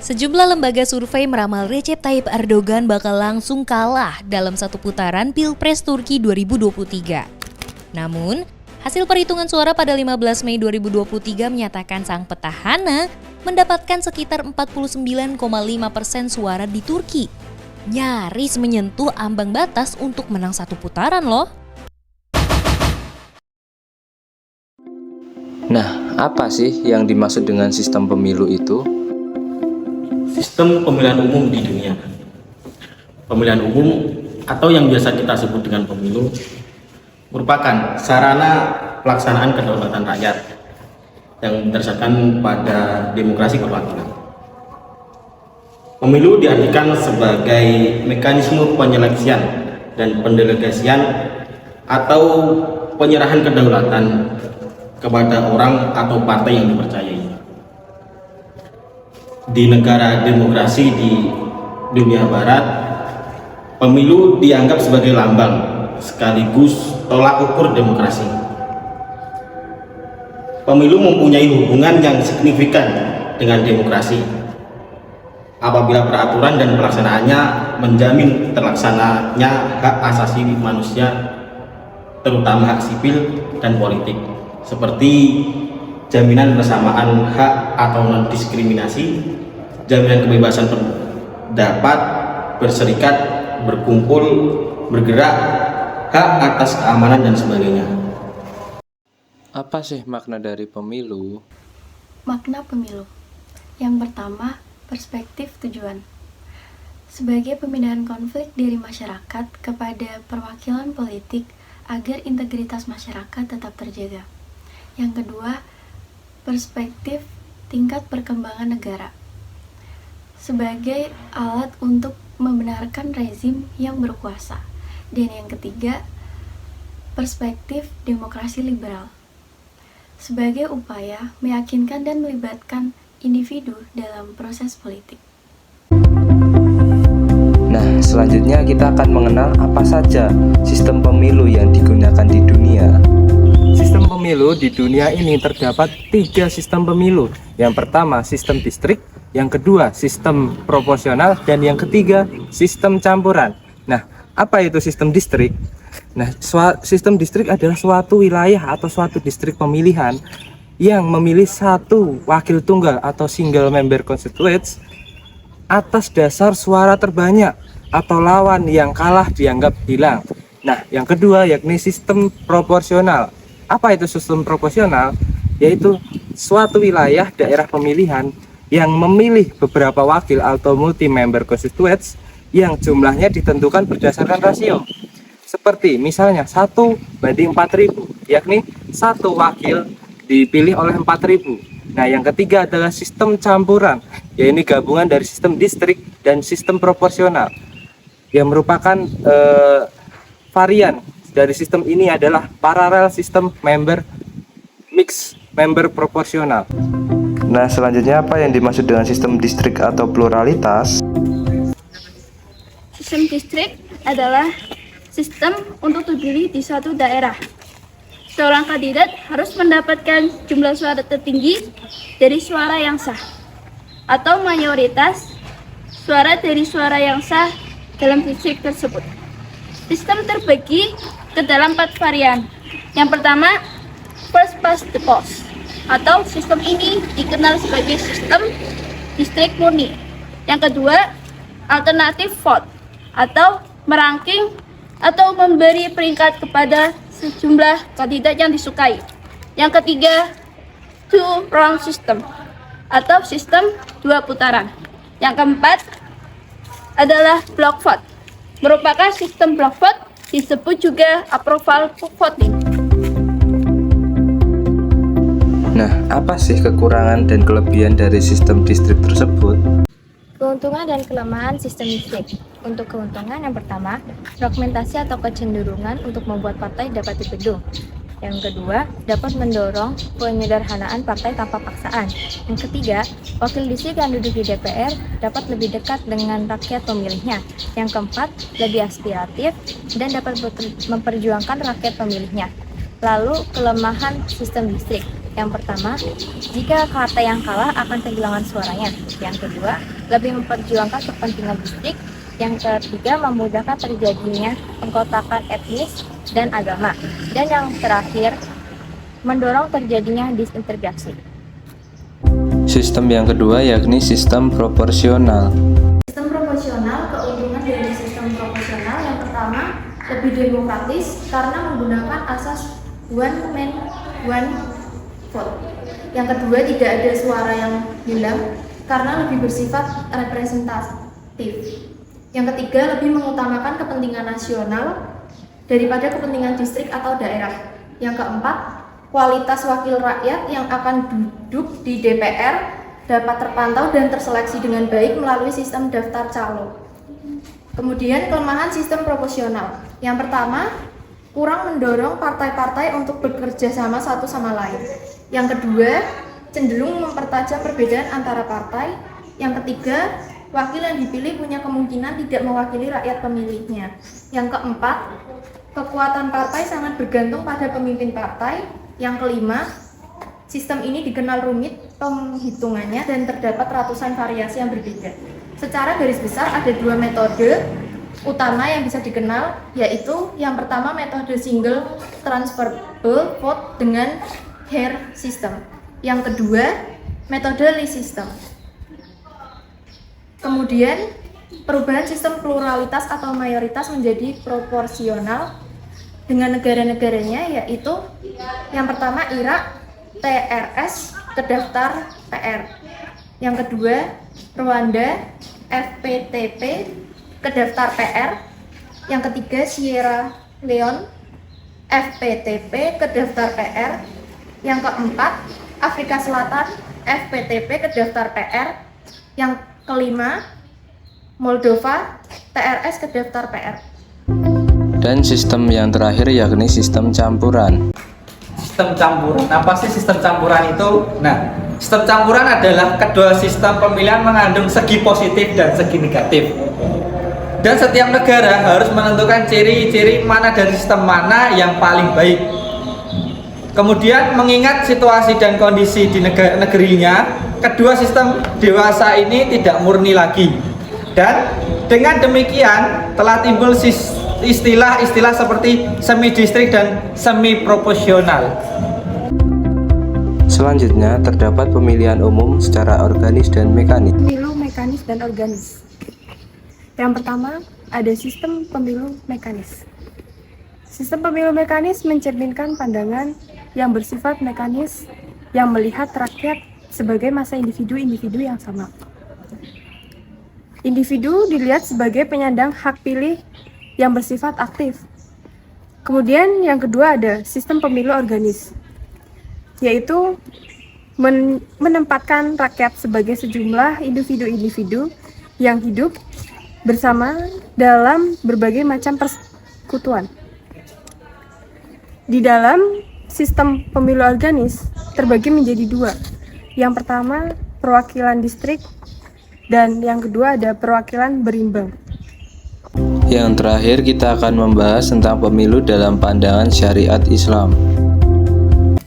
Sejumlah lembaga survei meramal Recep Tayyip Erdogan bakal langsung kalah dalam satu putaran Pilpres Turki 2023. Namun, hasil perhitungan suara pada 15 Mei 2023 menyatakan sang petahana mendapatkan sekitar 49,5% suara di Turki. Nyaris menyentuh ambang batas untuk menang satu putaran loh. Nah, apa sih yang dimaksud dengan sistem pemilu itu? Sistem pemilihan umum di dunia. Pemilihan umum atau yang biasa kita sebut dengan pemilu merupakan sarana pelaksanaan kedaulatan rakyat yang berdasarkan pada demokrasi perwakilan. Pemilu diartikan sebagai mekanisme penyeleksian dan pendelegasian atau penyerahan kedaulatan kepada orang atau partai yang dipercayai. Di negara demokrasi di dunia barat, pemilu dianggap sebagai lambang sekaligus tolak ukur demokrasi. Pemilu mempunyai hubungan yang signifikan dengan demokrasi apabila peraturan dan pelaksanaannya menjamin terlaksananya hak asasi manusia, terutama hak sipil dan politik, seperti jaminan persamaan hak atau non-diskriminasi, jaminan kebebasan pendapat, berserikat, berkumpul, bergerak, hak atas keamanan, dan sebagainya. Apa sih makna dari pemilu? Makna pemilu. Yang pertama, perspektif tujuan. Sebagai pemindahan konflik dari masyarakat kepada perwakilan politik agar integritas masyarakat tetap terjaga. Yang kedua, perspektif tingkat perkembangan negara. Sebagai alat untuk membenarkan rezim yang berkuasa. Dan yang ketiga, perspektif demokrasi liberal. Sebagai upaya meyakinkan dan melibatkan individu dalam proses politik. Nah, selanjutnya kita akan mengenal apa saja sistem pemilu yang digunakan di dunia. Sistem pemilu di dunia ini terdapat 3 sistem pemilu. Yang pertama sistem distrik, yang kedua sistem proporsional, dan yang ketiga sistem campuran. Nah, apa itu sistem distrik? Nah, sistem distrik adalah suatu wilayah atau suatu distrik pemilihan yang memilih satu wakil tunggal atau single member constituents atas dasar suara terbanyak atau lawan yang kalah dianggap hilang. Nah, yang kedua yakni sistem proporsional. Apa itu sistem proporsional? Yaitu suatu wilayah daerah pemilihan yang memilih beberapa wakil atau multi-member constituents yang jumlahnya ditentukan berdasarkan rasio. Seperti misalnya 1:4.000, yakni satu wakil dipilih oleh 4.000. Nah, yang ketiga adalah sistem campuran, yaitu gabungan dari sistem distrik dan sistem proporsional. Yang merupakan varian dari sistem ini adalah parallel sistem member mix member proporsional. Nah, selanjutnya apa yang dimaksud dengan sistem distrik atau pluralitas? Sistem distrik adalah sistem untuk terpilih di suatu daerah. Seorang kandidat harus mendapatkan jumlah suara tertinggi dari suara yang sah atau mayoritas suara dari suara yang sah dalam distrik tersebut. Sistem terbagi ke dalam 4 varian. Yang pertama, first past the post, atau sistem ini dikenal sebagai sistem distrik murni. Yang kedua, alternative vote, atau merangking atau memberi peringkat kepada sejumlah kandidat yang disukai. Yang ketiga, two round system, atau sistem 2 putaran. Yang keempat adalah block vote, merupakan sistem block vote, disebut juga approval voting. Nah, apa sih kekurangan dan kelebihan dari sistem distrik tersebut? Keuntungan dan kelemahan sistem distrik. Untuk keuntungan yang pertama, fragmentasi atau kecenderungan untuk membuat partai dapat dibendung. Yang kedua, dapat mendorong penyederhanaan partai tanpa paksaan. Yang ketiga, wakil distrik yang duduk di DPR dapat lebih dekat dengan rakyat pemilihnya. Yang keempat, lebih aspiratif dan dapat memperjuangkan rakyat pemilihnya. Lalu, kelemahan sistem distrik. Yang pertama, jika partai yang kalah akan kehilangan suaranya. Yang kedua, lebih memperjuangkan kepentingan distrik. Yang ketiga, memudahkan terjadinya pengkotakan etnis dan agama. Dan yang terakhir, mendorong terjadinya disintegrasi. Sistem yang kedua yakni sistem proporsional. Sistem proporsional, keuntungan dari sistem proporsional yang pertama lebih demokratis karena menggunakan asas one man one vote. Yang kedua tidak ada suara yang hilang karena lebih bersifat representatif. Yang ketiga lebih mengutamakan kepentingan nasional daripada kepentingan distrik atau daerah. Yang keempat, kualitas wakil rakyat yang akan duduk di DPR dapat terpantau dan terseleksi dengan baik melalui sistem daftar calon. Kemudian kelemahan sistem proporsional. Yang pertama, kurang mendorong partai-partai untuk bekerja sama satu sama lain. Yang kedua, cenderung mempertajam perbedaan antara partai. Yang ketiga, wakil yang dipilih punya kemungkinan tidak mewakili rakyat pemilihnya. Yang keempat, kekuatan partai sangat bergantung pada pemimpin partai. Yang kelima, sistem ini dikenal rumit penghitungannya dan terdapat ratusan variasi yang berbeda. Secara garis besar ada dua metode utama yang bisa dikenal, yaitu yang pertama metode single transferable vote dengan Hare system. Yang kedua, metode Lee system. Kemudian, perubahan sistem pluralitas atau mayoritas menjadi proporsional dengan negara-negaranya, yaitu yang pertama Irak, TRS ke daftar PR. Yang kedua, Rwanda, FPTP ke daftar PR. Yang ketiga, Sierra Leone, FPTP ke daftar PR. Yang keempat, Afrika Selatan, FPTP ke daftar PR. Yang kelima, Moldova, TRS ke daftar PR. Dan sistem yang terakhir yakni sistem campuran. Sistem campuran, apa sih sistem campuran itu? Nah, sistem campuran adalah kedua sistem pemilihan mengandung segi positif dan segi negatif. Dan setiap negara harus menentukan ciri-ciri mana dari sistem mana yang paling baik. Kemudian mengingat situasi dan kondisi di negerinya, kedua sistem dewasa ini tidak murni lagi. Dan dengan demikian telah timbul istilah-istilah seperti semi distrik dan semi proporsional. Selanjutnya terdapat pemilihan umum secara organis dan mekanis. Pemilu mekanis dan organis. Yang pertama, ada sistem pemilu mekanis. Sistem pemilu mekanis mencerminkan pandangan yang bersifat mekanis yang melihat rakyat sebagai massa individu-individu yang sama. Individu dilihat sebagai penyandang hak pilih yang bersifat aktif. Kemudian yang kedua ada sistem pemilu organis, yaitu menempatkan rakyat sebagai sejumlah individu-individu yang hidup bersama dalam berbagai macam persekutuan. Di dalam sistem pemilu organis terbagi menjadi dua. Yang pertama perwakilan distrik dan yang kedua ada perwakilan berimbang. Yang terakhir kita akan membahas tentang pemilu dalam pandangan syariat Islam.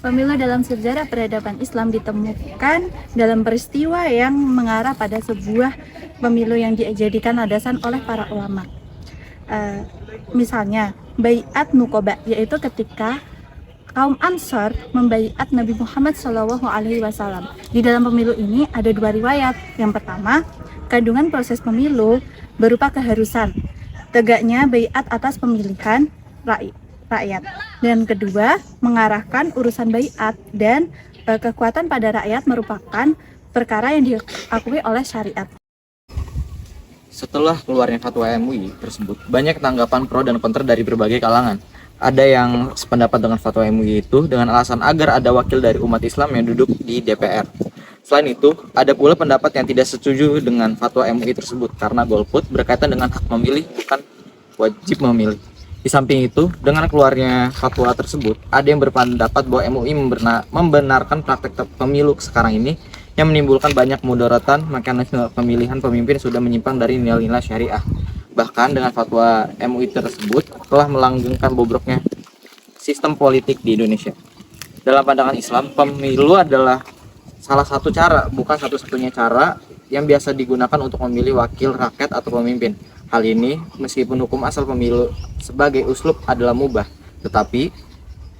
Pemilu dalam sejarah peradaban Islam ditemukan dalam peristiwa yang mengarah pada sebuah pemilu yang dijadikan landasan oleh para ulama. Misalnya, Baiat Nuqaba, yaitu ketika kaum Ansar membaiat Nabi Muhammad SAW. Di dalam pemilu ini ada dua riwayat. Yang pertama, kandungan proses pemilu berupa keharusan, tegaknya baiat atas pemilihan rakyat. Dan kedua, mengarahkan urusan baiat dan kekuatan pada rakyat merupakan perkara yang diakui oleh syariat. Setelah keluarnya fatwa MUI tersebut, banyak tanggapan pro dan kontra dari berbagai kalangan. Ada yang sependapat dengan fatwa MUI itu dengan alasan agar ada wakil dari umat Islam yang duduk di DPR. Selain itu, ada pula pendapat yang tidak setuju dengan fatwa MUI tersebut karena golput berkaitan dengan hak memilih, bukan wajib memilih. Di samping itu, dengan keluarnya fatwa tersebut, ada yang berpendapat bahwa MUI membenarkan praktek pemilu sekarang ini yang menimbulkan banyak mudaratan, mekanisme pemilihan pemimpin sudah menyimpang dari nilai-nilai syariah. Bahkan dengan fatwa MUI tersebut telah melanggengkan bobroknya sistem politik di Indonesia. Dalam pandangan Islam, pemilu adalah salah satu cara, bukan satu-satunya cara yang biasa digunakan untuk memilih wakil rakyat atau pemimpin. Hal ini meskipun hukum asal pemilu sebagai uslub adalah mubah, tetapi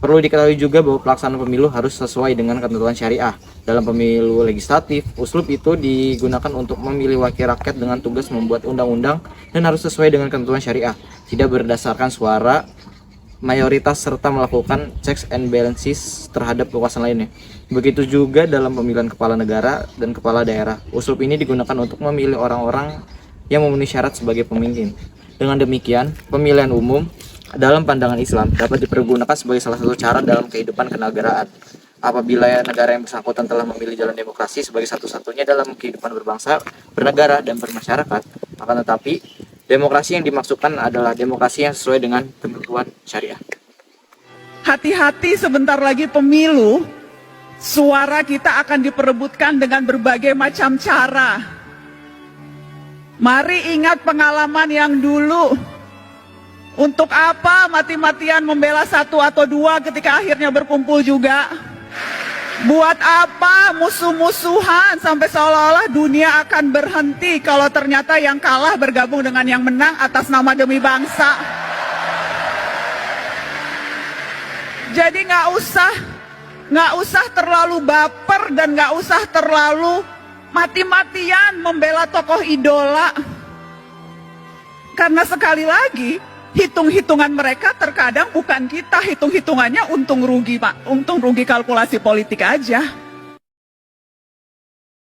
perlu diketahui juga bahwa pelaksanaan pemilu harus sesuai dengan ketentuan syariah. Dalam pemilu legislatif, uslub itu digunakan untuk memilih wakil rakyat dengan tugas membuat undang-undang dan harus sesuai dengan ketentuan syariah, tidak berdasarkan suara mayoritas serta melakukan checks and balances terhadap kekuasaan lainnya. Begitu juga dalam pemilihan kepala negara dan kepala daerah. Uslub ini digunakan untuk memilih orang-orang yang memenuhi syarat sebagai pemimpin. Dengan demikian, pemilihan umum dalam pandangan Islam dapat dipergunakan sebagai salah satu cara dalam kehidupan kenegaraan. Apabila negara yang bersangkutan telah memilih jalan demokrasi sebagai satu-satunya dalam kehidupan berbangsa, bernegara, dan bermasyarakat, akan tetapi demokrasi yang dimaksudkan adalah demokrasi yang sesuai dengan ketentuan syariah. Hati-hati, sebentar lagi pemilu, suara kita akan diperebutkan dengan berbagai macam cara. Mari ingat pengalaman yang dulu. Untuk apa mati-matian membela satu atau dua ketika akhirnya berkumpul juga? Buat apa musuh-musuhan sampai seolah-olah dunia akan berhenti kalau ternyata yang kalah bergabung dengan yang menang atas nama demi bangsa? Jadi nggak usah terlalu baper dan nggak usah terlalu mati-matian membela tokoh idola. Karena sekali lagi, hitung-hitungan mereka terkadang bukan kita, hitung-hitungannya untung rugi, Pak. Untung rugi kalkulasi politik aja.